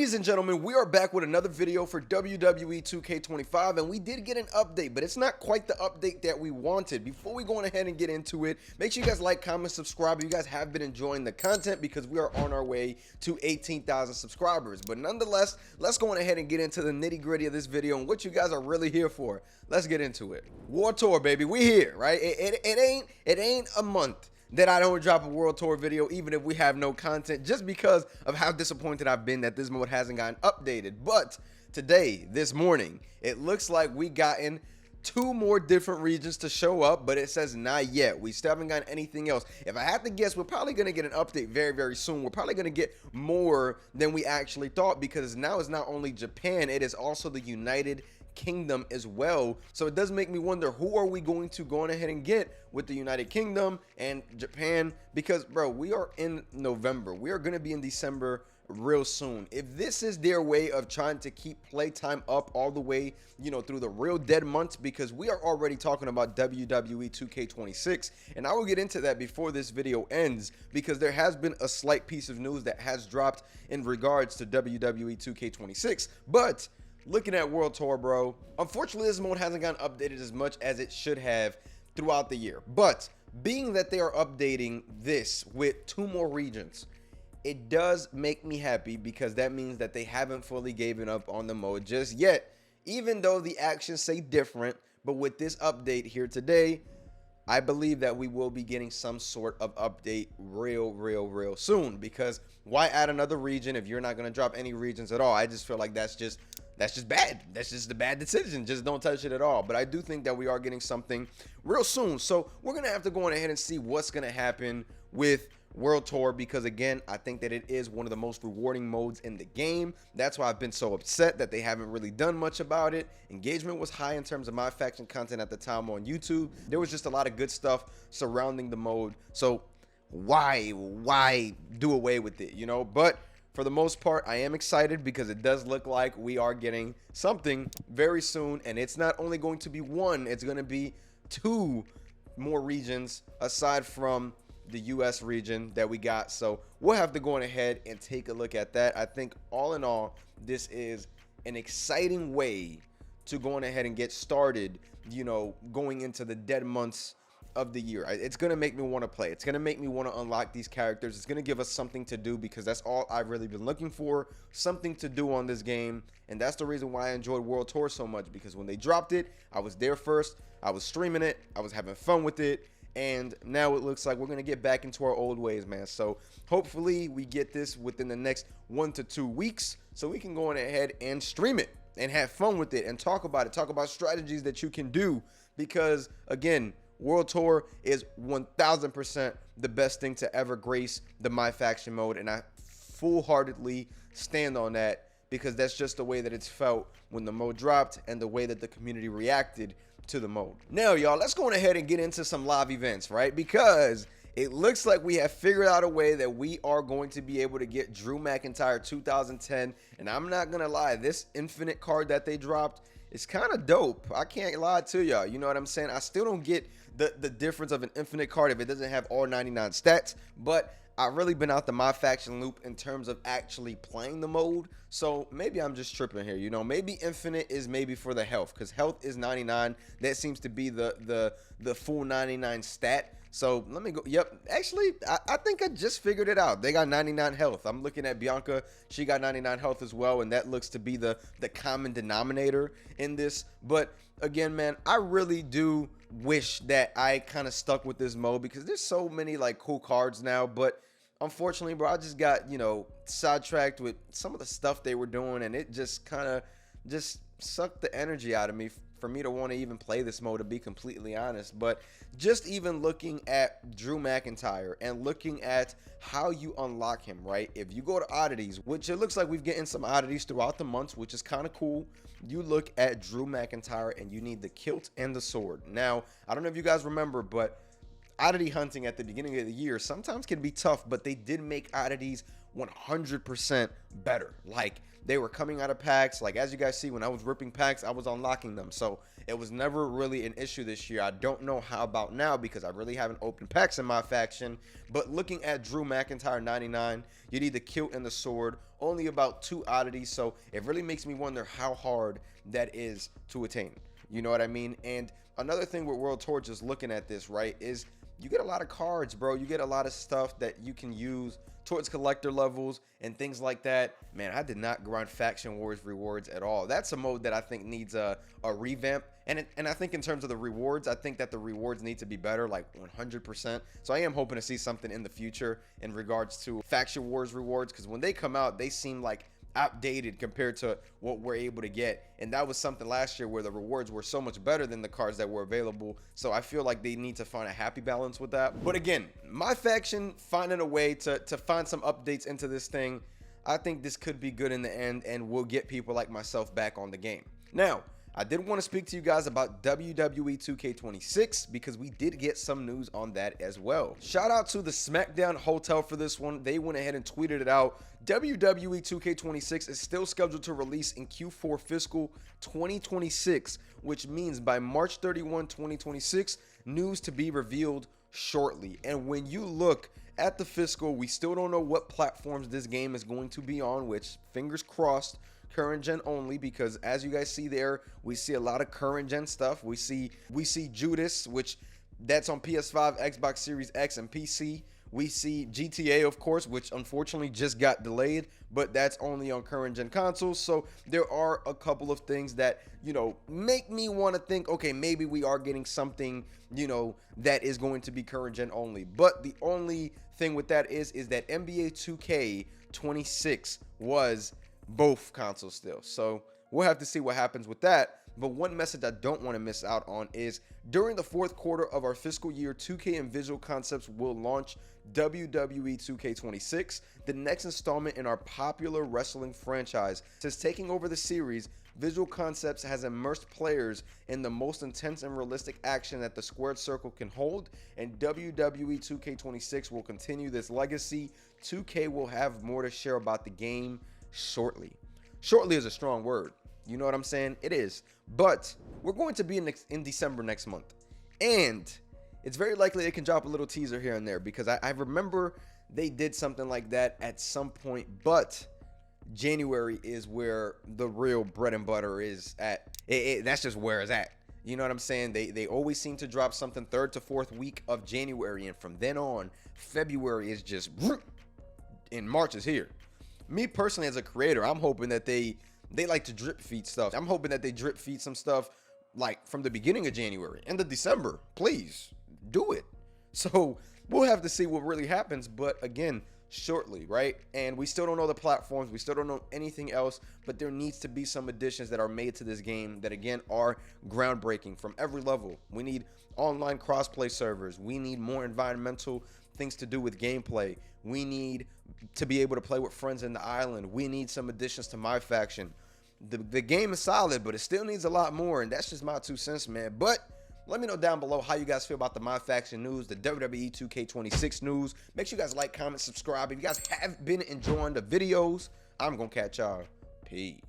Ladies and gentlemen, we are back with another video for WWE 2K25, and we did get an update, but it's not quite the update that we wanted. Before we go ahead and get into it, make sure you guys like, comment, subscribe if you guys have been enjoying the content, because we are on our way to 18,000 subscribers. But nonetheless, let's go ahead and get into the nitty-gritty of this video and what you guys are really here for. Let's get into it. World Tour, baby, we here, right? It ain't a month that I don't drop a World Tour video, even if we have no content, just because of how disappointed I've been that this mode hasn't gotten updated. But today, this morning, it looks like we gotten 2 more different regions to show up, but it says not yet. We still haven't gotten anything else. If I had to guess, we're probably going to get an update very, very soon. We're probably going to get more than we actually thought, because now it's not only Japan, it is also the United Kingdom as well. So it does make me wonder, who are we going to go ahead and get with the United Kingdom and Japan? Because bro, we are in November, we are going to be in December real soon. If this is their way of trying to keep playtime up all the way, you know, through the real dead months, because we are already talking about WWE 2K26, and I will get into that before this video ends, because there has been a slight piece of news that has dropped in regards to WWE 2K26. But looking at World Tour, bro, unfortunately this mode hasn't gotten updated as much as it should have throughout the year. But being that they are updating this with 2 more regions, it does make me happy, because that means that they haven't fully given up on the mode just yet, even though the actions say different. But with this update here today, I believe that we will be getting some sort of update real soon, because why add another region if you're not going to drop any regions at all? I just feel like that's just bad. That's just a bad decision. Just don't touch it at all. But I do think that we are getting something real soon. So we're going to have to go on ahead and see what's going to happen with World Tour, because again, I think that it is one of the most rewarding modes in the game. That's why I've been so upset that they haven't really done much about it. Engagement was high in terms of my faction content at the time on YouTube. There was just a lot of good stuff surrounding the mode. So why do away with it, you know? But for the most part, I am excited, because it does look like we are getting something very soon. And it's not only going to be 1, it's going to be 2 more regions aside from the US region that we got. So we'll have to go on ahead and take a look at that. I think all in all, this is an exciting way to go on ahead and get started, you know, going into the dead months of the year. It's gonna make me want to play. It's gonna make me want to unlock these characters. It's gonna give us something to do, because that's all I've really been looking for, something to do on this game. And that's the reason why I enjoyed World Tour so much, because when they dropped it, I was there first, I was streaming it, I was having fun with it, and now it looks like we're gonna get back into our old ways, man. So hopefully we get this within the next 1 to 2 weeks, so we can go on ahead and stream it and have fun with it and talk about it, talk about strategies that you can do, because again, World Tour is 1000% the best thing to ever grace the My Faction mode, and I full-heartedly stand on that, because that's just the way that it's felt when the mode dropped and the way that the community reacted to the mode. Now, y'all, let's go ahead and get into some live events, right? Because it looks like we have figured out a way that we are going to be able to get Drew McIntyre 2010, and I'm not gonna lie, this infinite card that they dropped is kind of dope. I can't lie to y'all, you know what I'm saying? I still don't get the difference of an infinite card if it doesn't have all 99 stats, but I've really been out the My Faction loop in terms of actually playing the mode. So maybe I'm just tripping here, you know? Maybe infinite is maybe for the health, because health is 99. That seems to be the full 99 stat. So let me go. Yep, actually, I think I just figured it out. They got 99 health. I'm looking at Bianca. She got 99 health as well, and that looks to be the common denominator in this. But again, man, I really do wish that I kind of stuck with this mode, because there's so many like cool cards now. But unfortunately, bro, I just got, you know, sidetracked with some of the stuff they were doing, and it just kind of just sucked the energy out of me for me to want to even play this mode, to be completely honest. But just even looking at Drew McIntyre and looking at how you unlock him, right? If you go to oddities, which it looks like we've getting some oddities throughout the months, which is kind of cool. You look at Drew McIntyre and you need the kilt and the sword. Now, I don't know if you guys remember, but oddity hunting at the beginning of the year sometimes can be tough, but they did make oddities 100% better. Like, they were coming out of packs. Like, as you guys see, when I was ripping packs, I was unlocking them. So it was never really an issue this year. I don't know how about now because I really haven't opened packs in my faction. But looking at Drew McIntyre 99, you need the kilt and the sword. Only about 2 oddities. So it really makes me wonder how hard that is to attain. You know what I mean? And another thing with World Tour, just looking at this, right, is you get a lot of cards, bro. You get a lot of stuff that you can use towards collector levels and things like that. Man, I did not grind Faction Wars rewards at all. That's a mode that I think needs a revamp. And I think in terms of the rewards, I think that the rewards need to be better, like 100%. So I am hoping to see something in the future in regards to Faction Wars rewards, because when they come out, they seem like outdated compared to what we're able to get. And that was something last year where the rewards were so much better than the cards that were available. So I feel like they need to find a happy balance with that. But again, my faction finding a way to find some updates into this thing, I think this could be good in the end, and will get people like myself back on the game. Now, I did want to speak to you guys about WWE 2K26 because we did get some news on that as well. Shout out to the SmackDown Hotel for this one. They went ahead and tweeted it out. WWE 2K26 is still scheduled to release in Q4 fiscal 2026, which means by March 31, 2026, news to be revealed shortly. And when you look at the fiscal, we still don't know what platforms this game is going to be on, which, fingers crossed, current gen only, because as you guys see there, we see a lot of current gen stuff. We see Judas, which that's on PS5, Xbox Series X, and PC. We see GTA, of course, which unfortunately just got delayed, but that's only on current gen consoles. So there are a couple of things that, you know, make me want to think, okay, maybe we are getting something, you know, that is going to be current gen only. But the only thing with that is that NBA 2K26 was both consoles still. So we'll have to see what happens with that. But one message I don't want to miss out on is during the 4th quarter of our fiscal year, 2K and Visual Concepts will launch WWE 2K26, the next installment in our popular wrestling franchise. Since taking over the series, Visual Concepts has immersed players in the most intense and realistic action that the squared circle can hold, and WWE 2K26 will continue this legacy. 2K will have more to share about the game shortly. Shortly is a strong word. You know what I'm saying? It is. But we're going to be in December next month. And it's very likely they can drop a little teaser here and there, because I remember they did something like that at some point. But January is where the real bread and butter is at. That's just where it's at. You know what I'm saying? They always seem to drop something 3rd to 4th week of January. And from then on, February is just... and March is here. Me personally, as a creator, I'm hoping that they like to drip feed stuff. I'm hoping that they drip feed some stuff like from the beginning of January, end of December. Please do it. So we'll have to see what really happens. But again, shortly, right? And we still don't know the platforms. We still don't know anything else. But there needs to be some additions that are made to this game that, again, are groundbreaking from every level. We need online crossplay servers. We need more environmental things to do with gameplay. We need to be able to play with friends in the island. We need some additions to my faction. The game is solid, but it still needs a lot more, and that's just my 2 cents, man. But let me know down below how you guys feel about the My Faction news, the WWE 2K26 news. Make sure you guys like, comment, subscribe. If you guys have been enjoying the videos, I'm gonna catch y'all. Peace.